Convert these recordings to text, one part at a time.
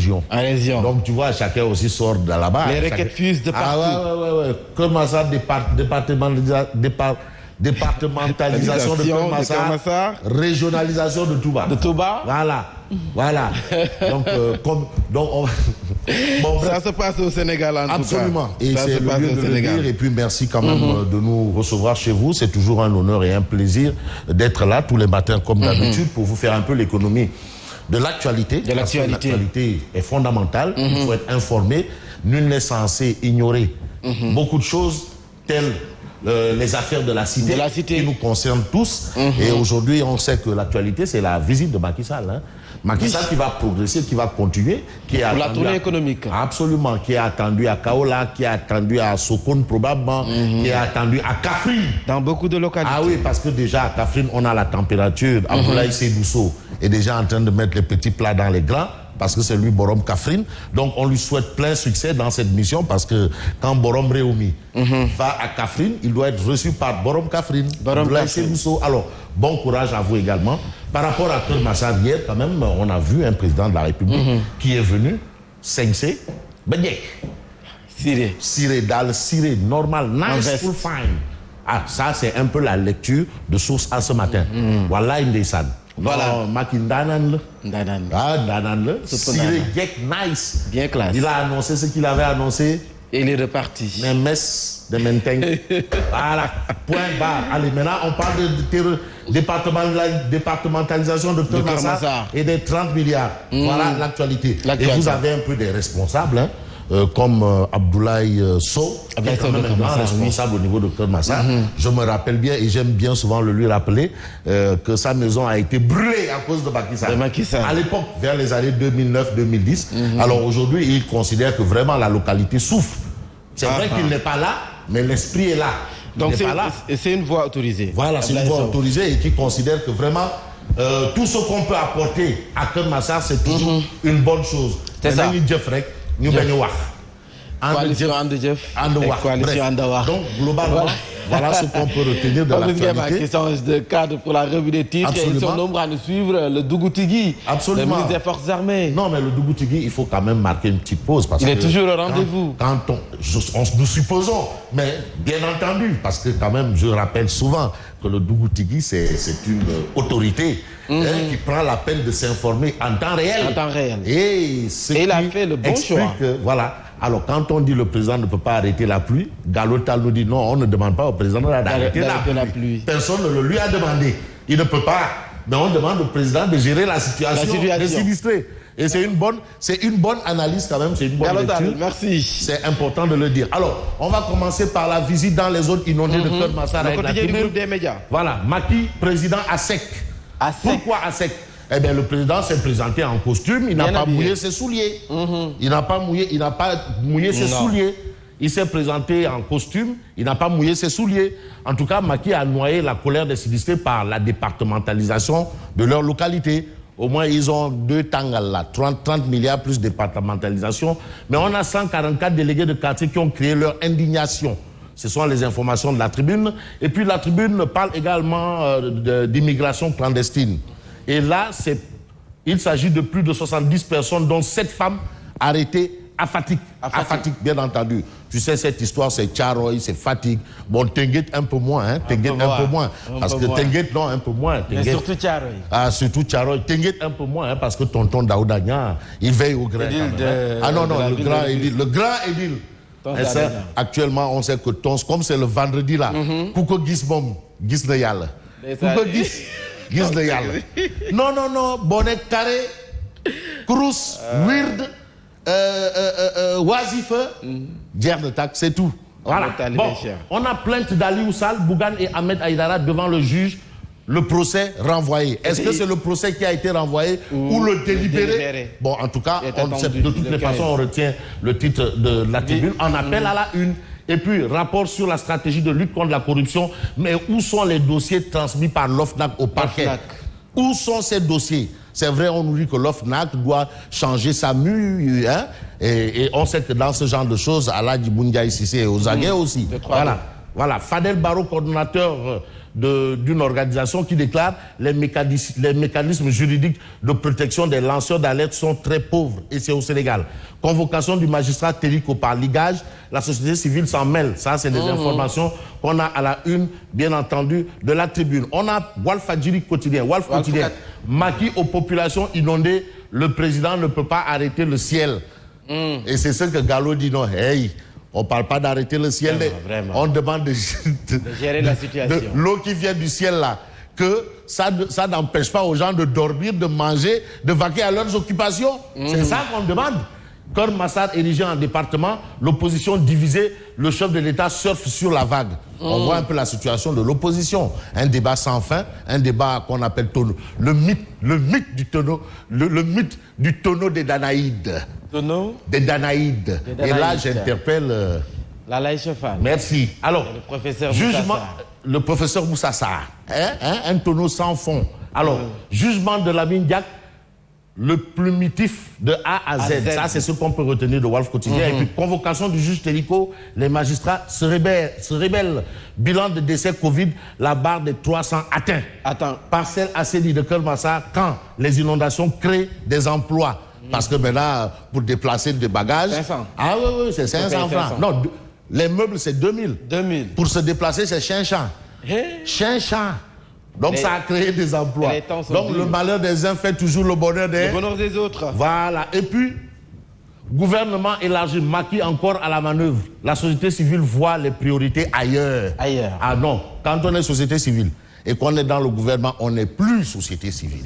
région. En région. Donc tu vois, chacun aussi sort de là-bas. Les requêtes fusent de partout. Ouais. Kermassar, départementalisation de Kermassar, régionalisation de Touba. De Touba. Voilà. Donc ça se passe au Sénégal en absolument. tout cas. Et c'est le lieu de le dire. Et puis merci quand même de nous recevoir chez vous. C'est toujours un honneur et un plaisir d'être là tous les matins comme d'habitude pour vous faire un peu l'économie de l'actualité. L'actualité est fondamentale. Il faut être informé. Nul n'est censé ignorer beaucoup de choses telles les affaires de la cité qui nous concernent tous. Et aujourd'hui, on sait que l'actualité, c'est la visite de Macky Sall. Hein. Macky Sall qui va progresser, qui va continuer. Qui est pour la tournée économique. Absolument. Qui est attendu à Kaola, qui est attendu à Sokone probablement, qui est attendu à Kaffrine. Dans beaucoup de localités. Ah oui, parce que déjà à Kaffrine, on a la température. Abdoulaye Seydousso est déjà en train de mettre les petits plats dans les grands, parce que c'est lui Borom Kaffrine. Donc on lui souhaite plein succès dans cette mission, parce que quand Borom Réumi va à Kaffrine, il doit être reçu par Borom Kaffrine. Abdoulaye Seydousso. Alors, bon courage à vous également. Par rapport à Kermassar, hier, quand même, on a vu un président de la République qui est venu, Sengse, Benyek. Siré, Dal, Siré, normal, nice, full fine. Ah, ça, c'est un peu la lecture de source à ce matin. Voilà une des salles. Voilà. Makindanan. Danan. Siré, Gek, nice. Bien classe. Il a annoncé ce qu'il avait annoncé. Et il est reparti. Mais mess de Menteng. Voilà. Point barre. Allez, maintenant, on parle de départementalisation de Kermassar et des 30 milliards. Voilà l'actualité. Et vous avez un peu des responsables, hein, comme Abdoulaye Sow, qui est quand même un grand responsable au niveau de Kermassar. Je me rappelle bien, et j'aime bien souvent le lui rappeler, que sa maison a été brûlée à cause de Macky Sall. À l'époque, vers les années 2009-2010. Alors aujourd'hui, il considère que vraiment la localité souffre. C'est vrai qu'il n'est pas là, mais l'esprit est là. Donc c'est une voie autorisée. Voilà, c'est une voie autorisée et qui considère que vraiment tout ce qu'on peut apporter à Kermassar, c'est toujours une bonne chose. C'est ça. Coalition Andewah. Donc, globalement, voilà ce qu'on peut retenir de l'actualité. Qui change de cadre pour la revue des titres. Et ils sont nombreux à nous suivre. Le Dougoutigui, le ministre des Forces armées. Non, mais le Dougoutigui, il faut quand même marquer une petite pause. Parce il est toujours au rendez-vous. Nous supposons, mais bien entendu, parce que quand même, je rappelle souvent que le Dougoutigui, c'est une autorité qui prend la peine de s'informer en temps réel. En temps réel. Et il a fait le bon choix. Voilà. Alors, quand on dit le président ne peut pas arrêter la pluie, Galotal nous dit non, on ne demande pas au président d'arrêter la pluie. Personne ne le lui a demandé. Il ne peut pas. Mais on demande au président de gérer la situation des sinistrés. Et c'est une bonne analyse quand même, c'est une bonne lecture. Merci. C'est important de le dire. Alors, on va commencer par la visite dans les zones inondées de Kermassar avec la tribune des médias. Voilà, Macky, président à sec. Pourquoi à sec? Eh bien, le président s'est présenté en costume, il n'a pas mouillé ses souliers. Il n'a pas mouillé ses souliers. Il s'est présenté en costume, il n'a pas mouillé ses souliers. En tout cas, Macky a noyé la colère des sinistrés par la départementalisation de leur localité. Au moins, ils ont 2 tangals là, 30 milliards plus départementalisation. Mais on a 144 délégués de quartier qui ont créé leur indignation. Ce sont les informations de la tribune. Et puis la tribune parle également d'immigration clandestine. Et là, il s'agit de plus de 70 personnes, dont 7 femmes arrêtées à Fatick. À Fatick, bien entendu. Tu sais, cette histoire, c'est Tcharoy, c'est Fatick. Bon, Tenguet un peu moins, hein. Tenguet un peu moins. Parce que Tenguet, non, un peu moins. Mais surtout Tcharoy. Ah, surtout Tcharoy. Tenguet un peu moins, hein, parce que tonton Daouda Nia, il veille au grain. Ah non, le grand édile. Actuellement, on sait que comme c'est le vendredi là, Kouko Gismom, Gisneyal. Kouko Gisneyal. Non, bonnet carré, Crous, Weird, Wazife, Djernetak, c'est tout. Voilà. Bon, on a plainte d'Ali Oussal, Bougan et Ahmed Aïdara devant le juge. Le procès renvoyé. Est-ce que c'est le procès qui a été renvoyé ou le délibéré? Bon, en tout cas, de toutes les façons, on retient le titre de la tribune. On appelle à la une. Et puis, rapport sur la stratégie de lutte contre la corruption. Mais où sont les dossiers transmis par l'OFNAC au parquet? Où sont ces dossiers? C'est vrai, on nous dit que l'OFNAC doit changer sa mue, hein? Et on sait que dans ce genre de choses, Aladji Boundiaï Sissé et Ozagé aussi. Voilà. Voilà, Fadel Barro, coordonnateur d'une organisation qui déclare les mécanismes juridiques de protection des lanceurs d'alerte sont très pauvres, et c'est au Sénégal. Convocation du magistrat Téliko par ligage, la société civile s'en mêle. Ça, c'est des informations qu'on a à la une, bien entendu, de la tribune. On a Walfadjiri quotidien. Walf quotidien. Macky aux populations inondées, le président ne peut pas arrêter le ciel. Et c'est ce que Gallo dit, non, hey, on ne parle pas d'arrêter le ciel, vraiment. On demande de gérer la situation. L'eau qui vient du ciel là, que ça n'empêche pas aux gens de dormir, de manger, de vaquer à leurs occupations. C'est ça qu'on demande. Keur Massar érigé en département, l'opposition divisée, le chef de l'État surfe sur la vague. On voit un peu la situation de l'opposition. Un débat sans fin, un débat qu'on appelle tonneau. Le mythe du tonneau, le mythe du tonneau des Danaïdes. Tonneau des Danaïdes. Et là, j'interpelle... Lalaï Chefal. Merci. Alors, le professeur jugement, le professeur Moussa Sarr. Un tonneau sans fond. Alors, jugement de Lamine Diack, le plumitif de A à Z. Ça, c'est ce qu'on peut retenir de Walf Quotidien. Et puis, convocation du juge Téliko, les magistrats se rebellent. Bilan de décès Covid, la barre des 300 atteint. Parcelle Assedi de Keur Massar, quand les inondations créent des emplois. Parce que maintenant, pour déplacer des bagages... 500. Ah oui, c'est 500 francs. Non, les meubles, c'est 2000. 2000. Pour se déplacer, c'est 500. 500. Donc ça a créé des emplois. Donc le malheur des uns fait toujours le bonheur des autres. Voilà. Et puis, gouvernement élargi, Macky encore à la manœuvre. La société civile voit les priorités ailleurs. Ah non, quand on est société civile et qu'on est dans le gouvernement, on n'est plus société civile.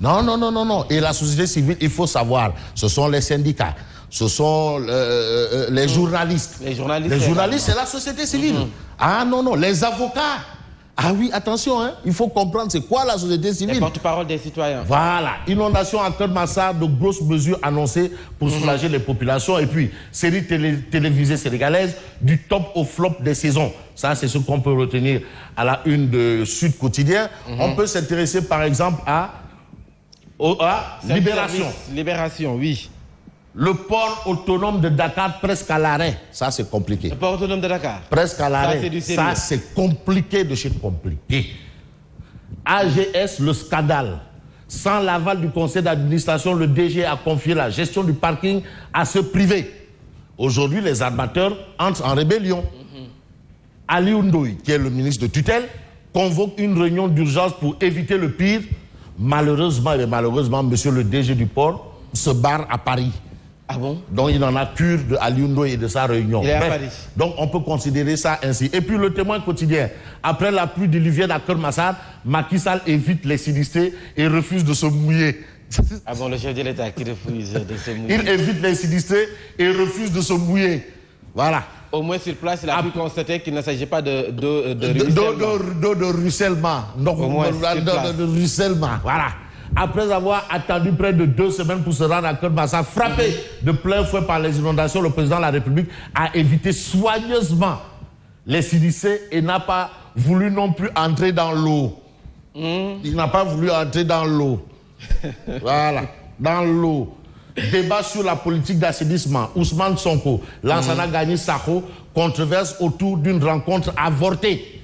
Non. Et la société civile, il faut savoir, ce sont les syndicats, ce sont les journalistes. Les journalistes, c'est la société civile. Ah non, les avocats. Ah oui, attention, il faut comprendre c'est quoi la société civile. Les porte-parole des citoyens. Voilà, inondation à Keur Massar, de grosses mesures annoncées pour soulager les populations. Et puis, série télévisée sénégalaise, du top au flop des saisons. Ça, c'est ce qu'on peut retenir à la une de Sud Quotidien. On peut s'intéresser, par exemple, à Libération. Libération, oui. Le port autonome de Dakar presque à l'arrêt. Ça, c'est compliqué. Le port autonome de Dakar. Presque à l'arrêt. Ça, c'est compliqué de chez compliqué. AGS, le scandale. Sans l'aval du conseil d'administration, le DG a confié la gestion du parking à ce privé. Aujourd'hui, les armateurs entrent en rébellion. Ali Ndoye, qui est le ministre de tutelle, convoque une réunion d'urgence pour éviter le pire. Malheureusement, monsieur le DG du port se barre à Paris. Ah bon? Donc il en a cure de Ali Ndoye et de sa réunion. Il est à Paris. Donc on peut considérer ça ainsi. Et puis le Témoin quotidien. Après la pluie diluvienne à Keur Massar, Macky Sall évite les sinistrés et refuse de se mouiller. Ah bon, le chef de l'État qui refuse de se mouiller. Il évite les sinistrés et refuse de se mouiller. Voilà. Au moins sur place, il a pu constater qu'il ne s'agit pas de ruissellement. De ruissellement. Voilà. Après avoir attendu près de 2 semaines pour se rendre à Keur Massar, frappé de plein fouet par les inondations, le président de la République a évité soigneusement les sinistrés et n'a pas voulu non plus entrer dans l'eau. Il n'a pas voulu entrer dans l'eau. Voilà, dans l'eau. Débat sur la politique d'assainissement. Ousmane Sonko, Lansana Gagné Sakho, controverse autour d'une rencontre avortée.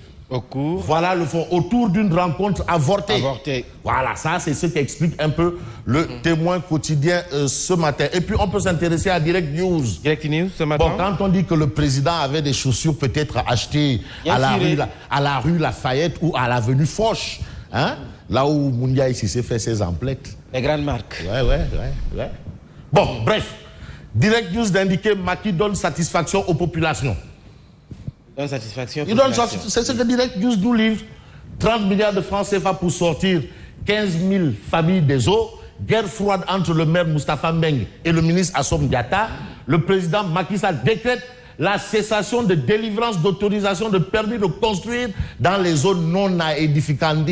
Voilà le fond, autour d'une rencontre avortée. Voilà, ça c'est ce qui explique un peu le Témoin quotidien ce matin. Et puis on peut s'intéresser à Direct News. Direct News ce matin. Bon, quand on dit que le président avait des chaussures peut-être achetées à la rue Lafayette ou à l'avenue Foch, là où Mounia ici s'est fait ses emplettes. Les grandes marques. Ouais. Bon, bref. Direct News d'indiquer Macky donne satisfaction aux populations. C'est ce que Direct News nous livre. 30 milliards de francs CFA pour sortir 15 000 familles des eaux. Guerre froide entre le maire Moustapha Mbeng et le ministre Assom Diatta. Le président Macky Sall décrète la cessation de délivrance d'autorisation de permis de construire dans les zones non édificantes.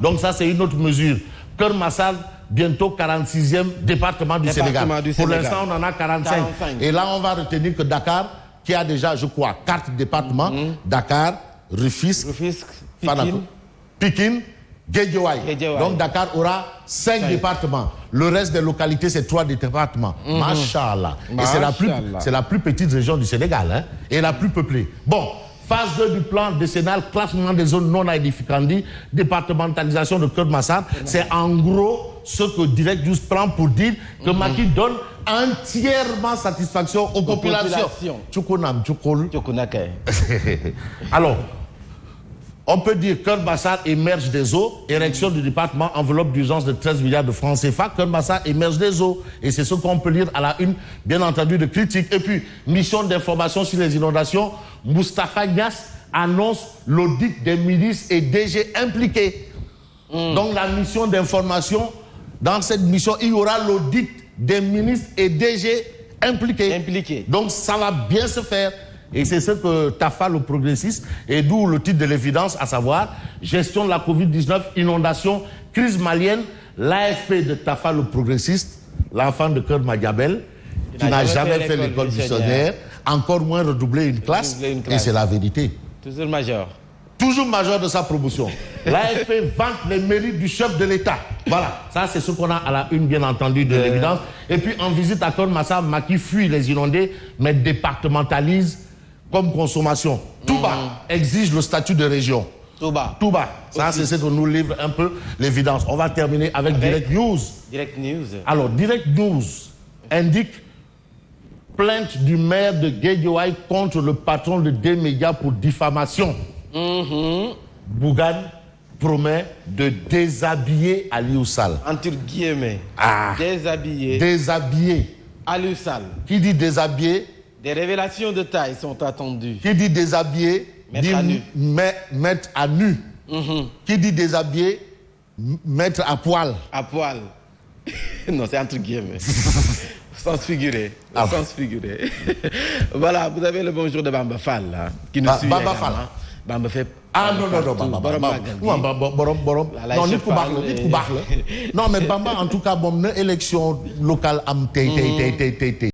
Donc ça, c'est une autre mesure. Keur Massar, bientôt 46e département du Sénégal. Pour l'instant, on en a 45. Et là, on va retenir que Dakar, qui a déjà, je crois, 4 départements, Dakar, Rufisque, Pikine, Guédiawaye. Donc Dakar aura 5 départements. Le reste des localités, c'est 3 départements. Machallah. Et c'est la plus petite région du Sénégal, et la plus peuplée. Bon, phase 2 du plan décennal, classement des zones non aedificandi, départementalisation de Keur Massar. C'est en gros ce que Direct News prend pour dire que Macky donne entièrement satisfaction aux populations. Alors, on peut dire que Keur Massar émerge des eaux, érection du département, enveloppe d'urgence de 13 milliards de francs CFA, Keur Massar émerge des eaux. Et c'est ce qu'on peut lire à la une, bien entendu, de critiques. Et puis, mission d'information sur les inondations, Moustapha Niasse annonce l'audit des milices et DG impliqués. Donc la mission d'information, dans cette mission, il y aura l'audit des ministres et DG impliqués. Donc ça va bien se faire. Et c'est ce que Tafa, le progressiste, et d'où le titre de l'évidence, à savoir gestion de la Covid-19, inondation, crise malienne, l'AFP de Tafa, le progressiste, l'enfant de Keur Madiabel, qui n'a jamais fait l'école buissonnière, encore moins redoublé une classe, et c'est la vérité. Toujours major. Toujours major de sa promotion. L'AFP vante les mérites du chef de l'État. Voilà, ça c'est ce qu'on a à la une, bien entendu, de l'évidence. Et puis en visite à Keur Massar, Macky fuit les inondés, mais départementalise comme consommation. Touba exige le statut de région. Touba. Ça, c'est ce que nous livre un peu l'évidence. On va terminer avec Direct News. Direct News. Alors, Direct News indique plainte du maire de Guédiawaye contre le patron de D-Média pour diffamation. Bougane promet de déshabiller Aliou Sall. Entre guillemets. Déshabiller. Déshabiller. Aliou Sall. Qui dit déshabiller? Des révélations de taille sont attendues. Qui dit déshabiller? Mettre à nu. Mettre à nu. Qui dit déshabiller? Mettre à poil. À poil. Non, c'est entre guillemets. Sens figuré. Sens figuré. Voilà, vous avez le bonjour de Bamba Fall, là, qui nous suit. Bamba Fall. Bamba fait. Non, mais Bamba, en tout cas, bon, élection locale am